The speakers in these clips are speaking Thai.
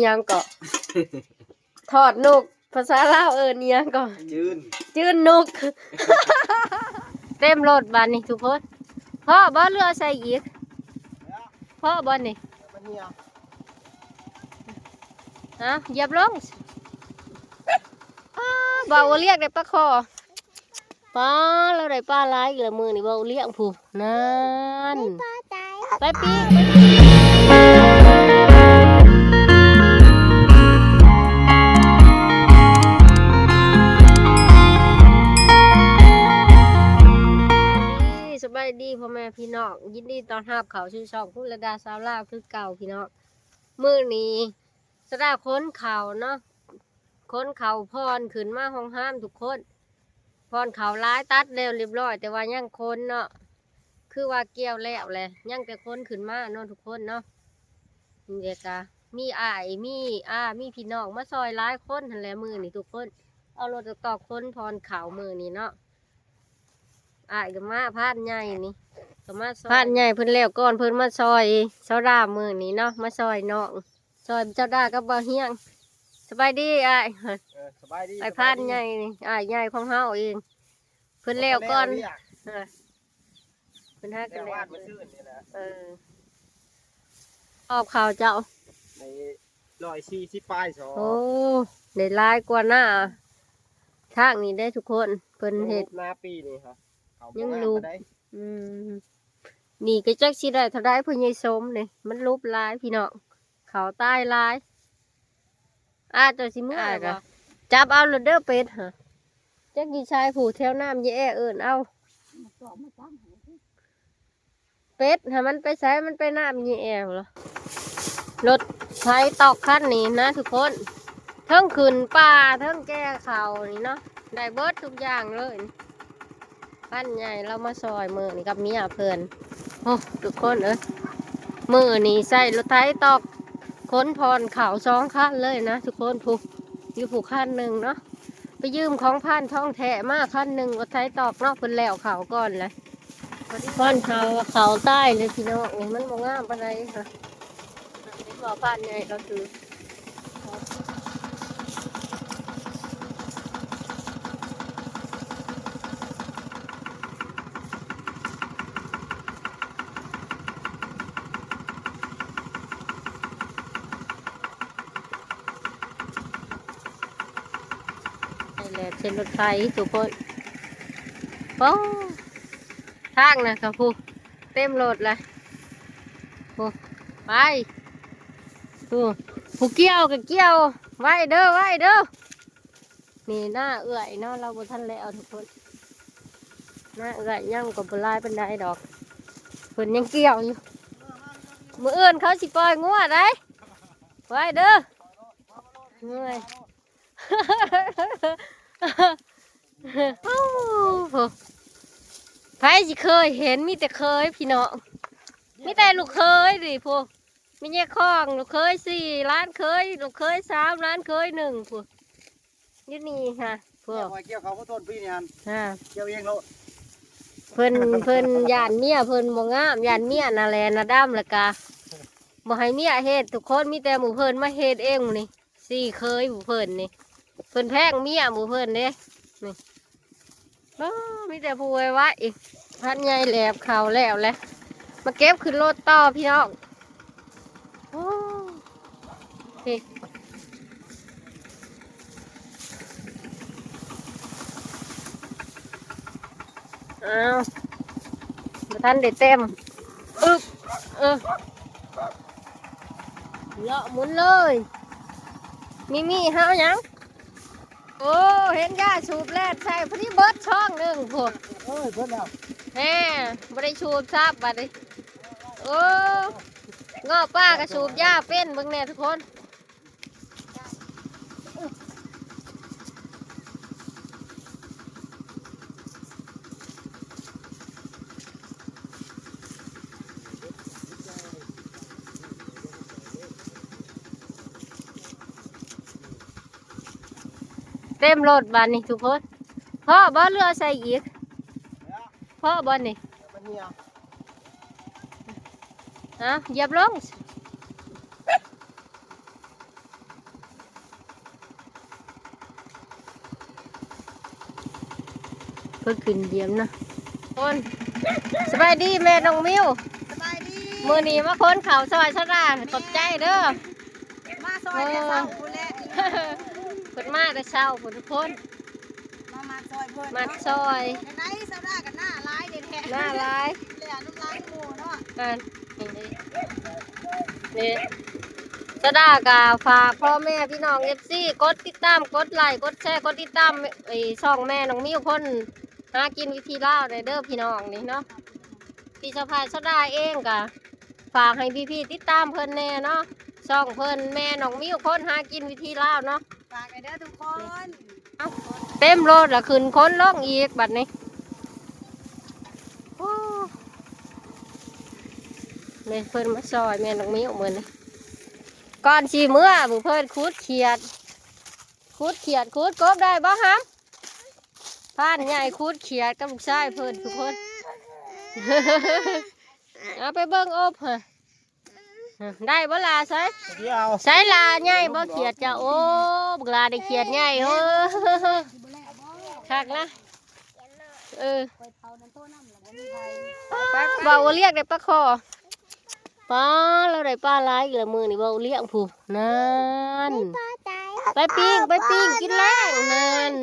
ยังเกาะทอดนกภาษาลาวยังเกาะจืนนก เต็มรถบานนี่ทุกคนพ่อบ่เรือใส่อีกพ่อบ่นี่ฮะเหยียบลงเบาเรียกได้ปลาคอปลาเราได้ปลาหลายอีกแล้วมือนี่เบาเรียกผู้นั่นไปปีสบายดีพ่อแม่พี่น้องยินดีตอนรับเขาชื่อช่องพุทธดาสาวลาวคือเก่าพี่น้องมือนี้สดาค้นเข่าเนาะค้นเข่าพรขึ้นมาห้องห้ามทุกคนพรเข่าร้ายตัดแล้วเรียบร้อยแต่ว่ายังค้นเนาะคือว่าเกี่ยวแล้วแหละยังแต่ค้นขึ้นมาเนาะทุกคนเนาะเด็กอะมีอ้ายมีพี่น้องมาซอยร้ายคนทันแล้วมือนี่ทุกคนเอารถตอกค้นพรเข่ามือนี่เนาะอ้ายก็มาพาดใหญ่นี่ก็มาพาดใหญ่เพิ่นแล้วก่อนเพิ่นมาซอยเจ้าด้ามือนี่เนาะมาซอยน้องซอยเจ้าด้ากับบ่เฮียงสบายดีอ้ายสบายดีไปพาดใหญ่นี่อ้ายใหญ่ของเฮาเองเพิ่นแล้วก่อนเพิ่นหากันแล้วออกข่าวเจ้าใน140ป้ายสอโอ้ได้ลายกว่าหน้าทางนี้ได้ทุกคนเพิ่นเฮ็ดหน้าปีนี่ครับยังรูปนี่ก็จักสิได้เท่าใดเพิ่นใหญ่สมนี่มันรูปลายพี่น้องเขาใต้ลายเจ้าสิมื้อบ่จับเอาโลดเด้อเป็ดฮะจักสิชายผู้แถวน้ำแย่เอิ้นเอาเป็ดถ้ามันไปใช้มันไปน้ำแย่เหรอรถไถตอกคันนี้นะทุกคนเทิงขึ้นป่าเทิงแก้เขานี่เนาะได้เบิดทุกอย่างเลยคันใหญ่เรามาซอยมือนี่กับเมียเพิ่นโอ้ทุกคนมือนี่ใส่รถไถตอกค้นพรเขา2 คันเลยนะทุกคนผูกอยู่ผูกคันหนึ่งเนาะไปยืมของพันท้องแทะมาคันหนึ่งรถไถตอกเนาะเพิ่นแล้วเขาก่อนเลยก้อนเขาใต้เลยพี่น้องนี่มันบ่งามปานใดค่ะนี่บ่พันใหญ่ก็คือเส้นรถไฟทุกคนโอ้ทางนะครับผู้เต็มรถเลยผู้ไปผู้เกี่ยวกับเกี่ยวไว้เด้อนี่หน้าเอื่อยเนาะเราบนทันแล้วทุกคนหน้าเอื่อยยังกับปลายเป็นได้ดอกเพิ่นยังเกี่ยวอยู่มืออื่นเขาสิปล่อยงัวได้ไว้เด้อเมื่อยไผสิเคยเห็นมีแต่เคยพี่น้องมีแต่ลูกเคยดิพวกมีแย่คล้องลูกเคย4 ล้านเคยลูกเคย3 ล้านเคย1พวกนี่นี่ค่ะพวกเกี่ยวเขาก็ต้นปีนี่ฮันเกี่ยวเองโลเพิ่นยานเมียเพิ่นบ่งามยานเมียน่ะแลน่ะดำละกะบ่ให้เมียเฮ็ดทุกคนมีแต่หมู่เพิ่นมาเฮ็ดเองนี่4เคยหมู่เพิ่นนี่เพิ่นแพงเมียหมู่เพิ่นเด้นี่มีแต่ผู้ไว้อีกพันใหญ่แหลบเขาแล้วแหละมาเก็บขึ้นรถต่อพี่น้องโอ้เอาท่านได้เต็มเลาะหมุนเลยมีเฮายังโอ้เห็นย่าสูบแลดใช่พอดีเบิร์ดช่องหนึ่งพวกเพิ่นแล้วแม่ไม่ได้สูบซับบัดนี้โอ้งอป้ากับสูบย่าเป็นเบิ่งแน่ทุกคนเต็มรถบานนี่ทุกคนพ่อบ่เรือใส่อีกพ่อบ่นี่เหยียบลง เพิ่งขึ้นเยี่ยมนะคนสบายดีแม่น้องมิว สบายดี มือนี้มาค้นเขาซอยชะดาขอบใจเด้อ มาซอยแต่เช้าพุ่นแหละ เพิ่นมาแต่เช้าพุ่นทุกคน มาซอยเพิ่น มาซอย ไหนๆเช้าได้กันหน้าร้ายเด็ดแท้ หน้าร้าย เลยน้ำลายหมูเนาะ กันนี่ชะดากาฝากพ่อแม่พี่น้อง FC กดติดตามกดไลค์กดแชร์กดติดตามไอ้ช่องแม่น้องมิวคนหากินวิธีลาวได้เด้อพี่น้องนี่เนาะพี่สะพายชะดาเองกะฝากให้พี่ๆติดตามเพิ่นแน่เนาะช่องเพิ่นแม่น้องมิวคนหากินวิธีลาวเนาะ ฝากไอ้เด้อทุกคน เต็มรถละขึ้นค้นล่องอีกบัดนี้โอ้เลยเพิ่นมาซอยแม่น้องมิวเหมือนนี่ก่อนชีเมื่อบุเพิ่นคูดเขียดคูดกบได้บ่ฮะผ่านใหญ่คูดเขียดกับลูกชายเพิ่นทุกคน เอาไปเบิ่งอบฮะได้บ่ลาใส่ เดี๋ยว ใส่ลาใหญ่บ่เขียดจ้ะโอ้บักลาได้เขียดใหญ่เฮ้อคักนะคอยเผาน้ำโต้น้ำหลังวันนี้ไทย เบาเรียกได้ปลาคอปลาเราได้ปลาหลายอีกแล้วมือนี่เบาเรียกผู้นั่นไปปิ้งกินแล้วนั่น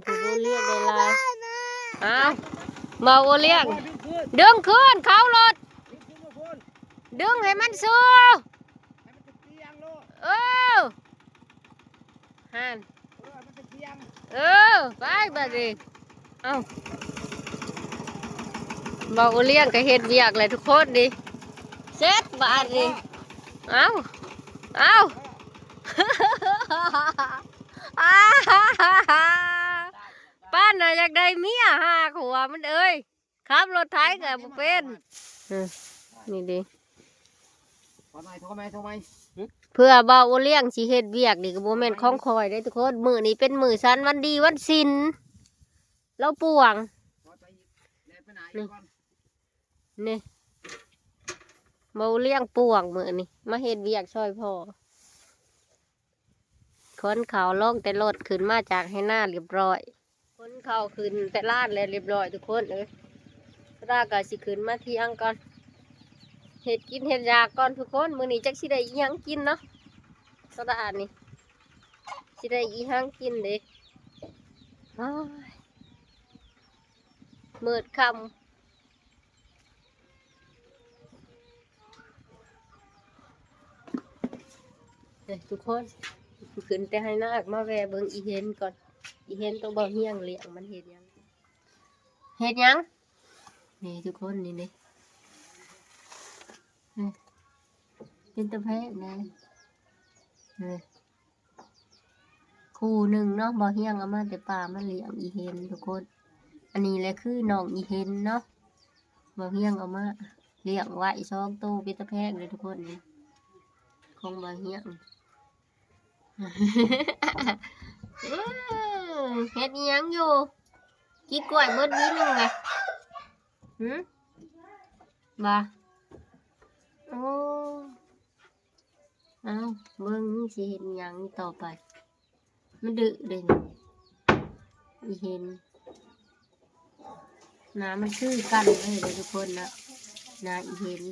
ผู้เบาเรียกได้หลายอ้าวเบาเรียกดึงขึ้นเขารถดึงให้มันสู้เออฮันไปบัดนี้เอ้าเบาเลี้ยงก็เฮ็ดเวียกเลยทุกคนดิเซ็ตบาดดิเอ้า ป้าน่ะอยากได้เมียหาขัวมันเอ้ยขับรถไถก็บ่เป็นนี่ดิ โทรไหม เพื่อเบาเลี้ยงสิเฮ็ดเวียกนี่ก็บ่แม่นของคอยได้ทุกคนมื้อนี้เป็นมื้อสันวันดีวันศีลเราป่วงนี่เบาเลี้ยงป่วงมื้อนี้มาเฮ็ดเวียกช่วยพ่อคนเขาลงแต่รถขึ้นมาจากให้หน้าเรียบร้อยคนเขาขึ้นแต่ลาดแล้วเรียบร้อยทุกคนรากก็สิขึ้นมาเที่ยงก่อนเฮ็ดกินเฮ็ดยาก่อนทุกคนมื้อนี้จักสิได้อีหยังกินเนาะสะอาดนี่สิได้อีหยังกินเด้อ้ายมืดค่ำทุกคนขึ้นแต่ให้นาคมาแวะเบิ่งอีเห็นก่อนอีเห็นต้องบ่เฮียงเลี้ยงมันเฮ็ดหยังนี่ทุกคนนี่เด้เป็นตะแพะนะคู่หนึ่งเนาะบ่เฮียงเอามาแต่ป่ามาเลี้ยงอีเห็นทุกคนอันนี้แหละคือน้องอีเห็นเนาะบ่เฮียงเอามาเลี้ยงไว้2ตัวเป็นตะแพะเลยทุกคนนี่ของบ่เฮียง เฮ็ดอิหยังอยู่กินกล้วยเบิดวินึงไงบ่โอ้เอ้าเบิ่งสิเฮ็ดอิหยังต่อไปมันดึกเด้อีเห็นน้ำมันคือกันเลยทุกคนนะนาอีเห็น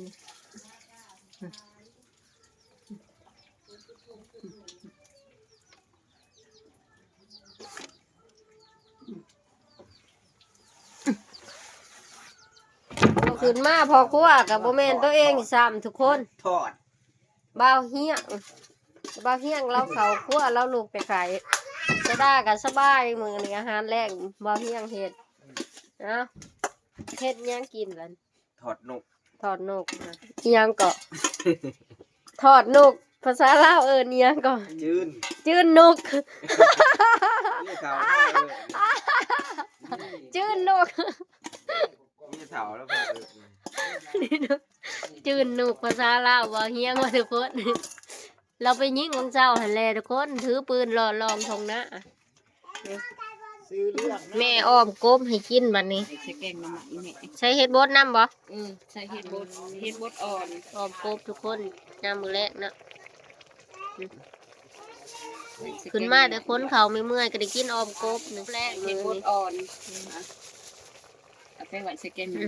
ขึ้นมาพอครัวกับโบแมนตัวเองซ้ำทุกคน ทอด บ่าวเฮียงเราเขาครัวเราลูกไปขายจะได้กันสบายมือนี่อาหารแรงบ่าวเฮียงเฮ็ดนะเฮ็ดยังกินล่ะ ทอดนก ทอดนกนะอิหยังก็ ทอดนกภาษาลาวอิหยังก็ จืนนก นี่เขา จืนนก นี่เถาแล้วก็ จืนนกภาษาลาวบ่าวเฮียงว่าทุกคน เราไปยิงของเจ้าหันแลทุกคนถือปืนรอลองทงนะซื้อเลือก แม่อ้อมกบให้กินบัดนี้ ใส่แกงน้ำมันนี่ ใช้เฮ็ดบดน้ำบ่ ใส่เห็ดบดอ่อน อ้อมกบทุกคนน้ำมือแรกนะ ขึ้นมาเดี๋ยวค้นเขาไม่เมื่อยก็ได้กินออมกบนึงแรก เห็ มื ด อ โคตรอ่อนเอาไปไว้ใส่แกงหมู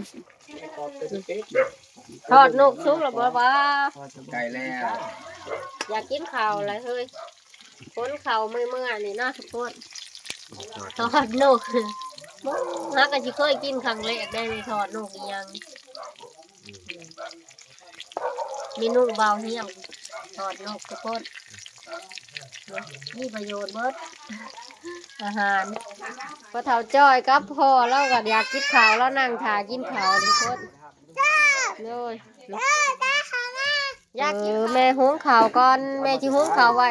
ทอดนกซุกหรอบ่ว่า ไก่แล้ว อยากกินข้าวอะไรเฮ้ยค้นเขาเมื่อยๆนี่เนาะทุกคนทอดนกฮักก็สิเคยกินครั้งแรกได้เลยทอดนกอีหยังมีนุ่งเบาเหี้ยมทอดนกทุกคนมีประโยชน์เบิดอาหารพอเฒ่าจ้อยกับพ่อเราก็อยากกินข้าวแล้วนั่งถ่ากินข้าวทุกคนเลยอยากกินแม่หุงข้าวก่อนแม่สิหุงข้าวไว้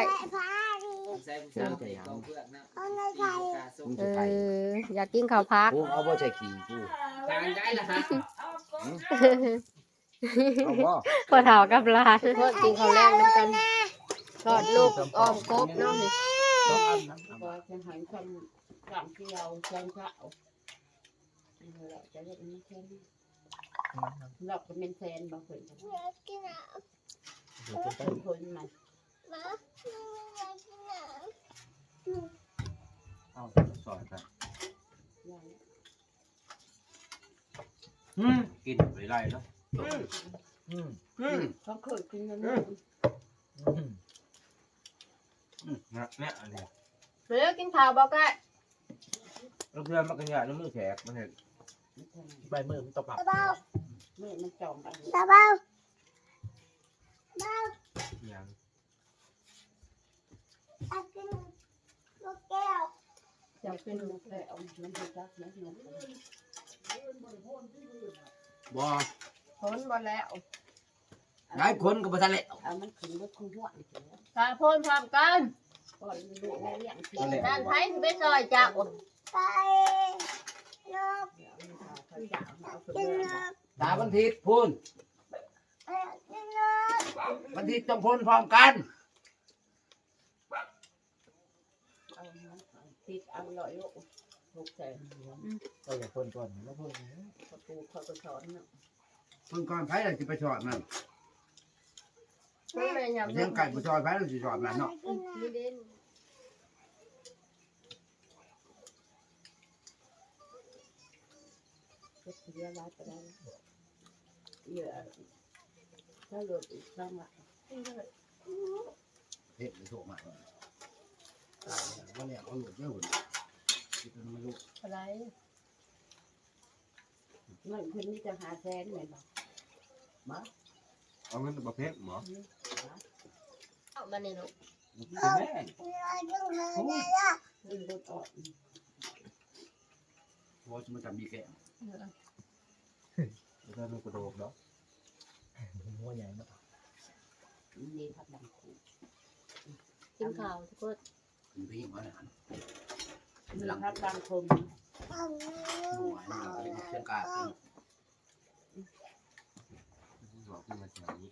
อยากกินข้าวพัก กูเอาบ่ใส่ขี้กูทางได้ล่ะฮะเอาบ่ พอเฒ่ากับหลานเพิ่นกินข้าวแรงนำกันทอดลูกออมกบเนาะนี่ ก็จะหันคำสั่งที่เราแกงข้าวเราจะเรียกนี้แค่นี้เราก็เป็นแฟนบางคนคนมัน เอาสอนกันกินไปไรเนาะ เขาเคยกินกัน เนี่ยอันนี้ เดี๋ยวกินข้าวบ่กะ แล้วเพื่อนมันกันยาน้ำมือแขกมันเห็นใบมือมันตบปาก เมื่อมันจองไป อย่าง จะเป็นลูกแล้วมันจะรักนะหนู บ่ พ้นบ่แล้ว หลายคนก็บ่ทันแล้ว เอามันขึ้นรถคุณหัวนี่ ถ้าพ้นพร้อมกัน ก่อนลูกแม่เลี้ยงที่ ด้านไทยสิไปซอยจัก เขาจ่าเอาไปเลย ตาวันทิศพูนวันทิศต้องพูนพร้อมกัน เอาติดเอาลอยลูกถูกใจ ก็อย่าพูนก่อนแล้วพูน ประตูเขาก็สอนเนาะ พูนก่อนไผเราสิไปสอนมัน เพิ่นแม่ยำ เรื่องไก่บ่สอนไผเราสิสอนมันเนาะ นี่เด่น ก็เยอะแล้วแต่ได้เยอะถ้าหลุดอีกครั้งละ เฮ็ดโตมาวันนี้เอาหลุดเยอะหุ่นสิเป็นมันลุก อะไร เงินคนนี้จะหาแสนไหมบอกมา เอาเงินประเภทหมอ เอามานี่ลูก คือแม่ เงินรถออก พอจะมาจำมีแก่แล้วมันกระโดดเนาะหัวใหญ่เนาะ นี่พัดดังคู กินข้าวทุกคน เป็นพี่มาหลาน นี่พัดดังคม หน่วยนี่เชียงกาดบอกขึ้นมาจากนี้